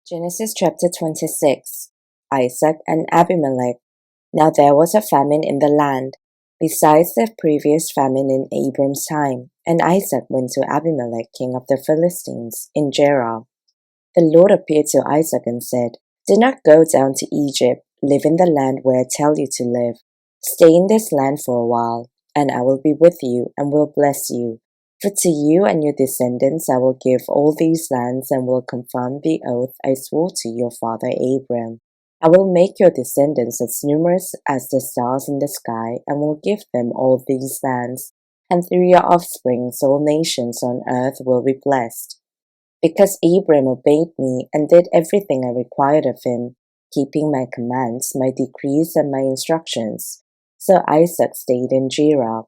Genesis chapter 26. Isaac and Abimelech. Now there was a famine in the land, besides the previous famine in Abram's time, and Isaac went to Abimelech king of the Philistines in Gerar. The Lord appeared to Isaac and said, Do not go down to Egypt, live in the land where I tell you to live. Stay in this land for a while, and I will be with you and will bless you. For to you and your descendants I will give all these lands and will confirm the oath I swore to your father Abram. I will make your descendants as numerous as the stars in the sky and will give them all these lands, and through your offspring all nations on earth will be blessed. Because Abram obeyed me and did everything I required of him, keeping my commands, my decrees, and my instructions. So Isaac stayed in Gerar.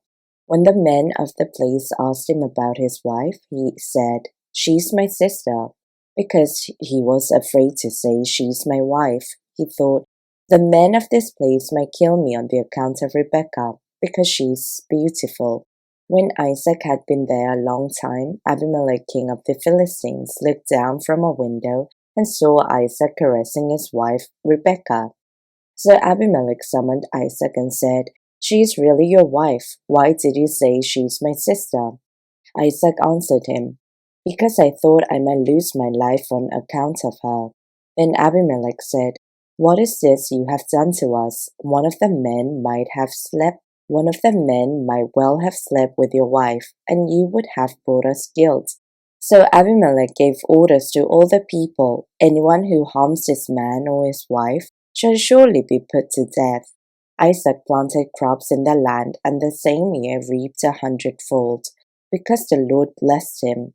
When the men of the place asked him about his wife, he said, She's my sister. Because he was afraid to say, She's my wife, he thought, The men of this place might kill me on the account of Rebekah, because she's beautiful. When Isaac had been there a long time, Abimelech king of the Philistines looked down from a window and saw Isaac caressing his wife Rebekah. So Abimelech summoned Isaac and said, She is really your wife. Why did you say she's my sister? Isaac answered him, Because I thought I might lose my life on account of her. Then Abimelech said, What is this you have done to us? One of the men might well have slept with your wife, and you would have brought us guilt. So Abimelech gave orders to all the people, Anyone who harms this man or his wife shall surely be put to death. Isaac planted crops in the land, and the same year reaped 100-fold, because the Lord blessed him.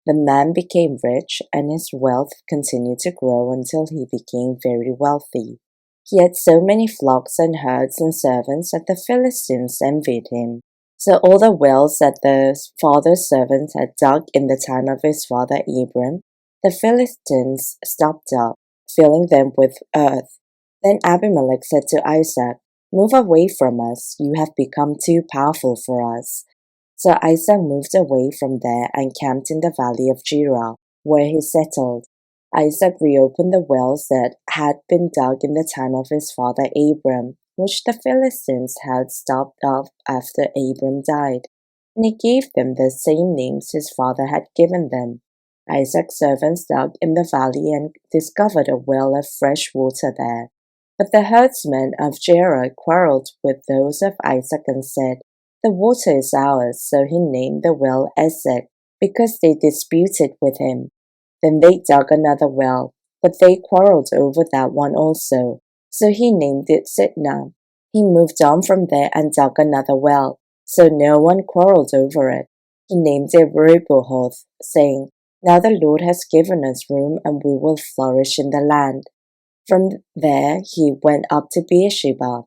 The man became rich, and his wealth continued to grow until he became very wealthy. He had so many flocks and herds and servants that the Philistines envied him. So all the wells that the father's servants had dug in the time of his father Abram, the Philistines stopped up, filling them with earth. Then Abimelech said to Isaac, Move away from us, you have become too powerful for us. So Isaac moved away from there and camped in the valley of Gerar, where he settled. Isaac reopened the wells that had been dug in the time of his father Abram, which the Philistines had stopped up after Abram died, and he gave them the same names his father had given them. Isaac's servants dug in the valley and discovered a well of fresh water there. But the herdsmen of Gerar quarreled with those of Isaac and said, The water is ours, so he named the well Esek, because they disputed with him. Then they dug another well, but they quarreled over that one also, so he named it Sitnah. He moved on from there and dug another well, so no one quarreled over it. He named it Rehoboth, saying, Now the Lord has given us room and we will flourish in the land. From there he went up to Beersheba.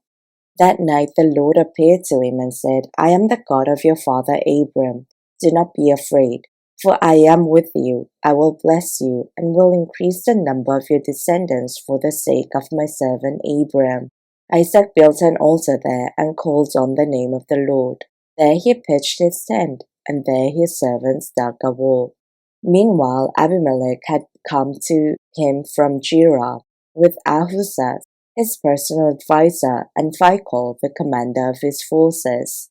That night the Lord appeared to him and said, I am the God of your father Abram. Do not be afraid, for I am with you. I will bless you and will increase the number of your descendants for the sake of my servant Abram. Isaac built an altar there and called on the name of the Lord. There he pitched his tent, and there his servants dug a wall. Meanwhile Abimelech had come to him from Gerar, with Ahuzzath, his personal adviser, and Phicol, the commander of his forces.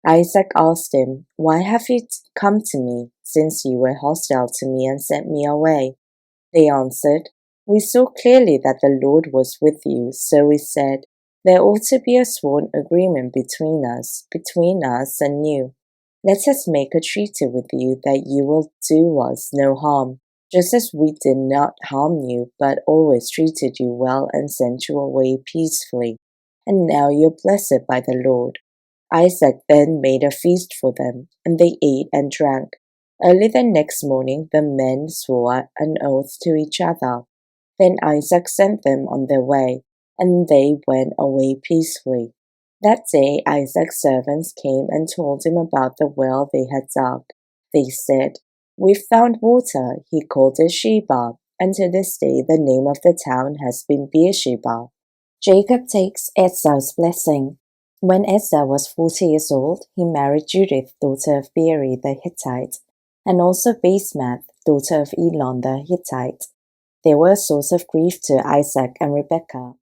Isaac asked him, Why have you come to me, since you were hostile to me and sent me away? They answered, We saw clearly that the Lord was with you, so we said, There ought to be a sworn agreement between us and you. Let us make a treaty with you that you will do us no harm, just as we did not harm you, but always treated you well and sent you away peacefully. And now you're blessed by the Lord. Isaac then made a feast for them, and they ate and drank. Early the next morning the men swore an oath to each other. Then Isaac sent them on their way, and they went away peacefully. That day Isaac's servants came and told him about the well they had dug. They said, We've found water. He called it Sheba, and to this day the name of the town has been Beersheba. Jacob takes Esau's blessing. When Esau was 40 years old, he married Judith, daughter of Beeri the Hittite, and also Basemath, daughter of Elon the Hittite. They were a source of grief to Isaac and Rebekah.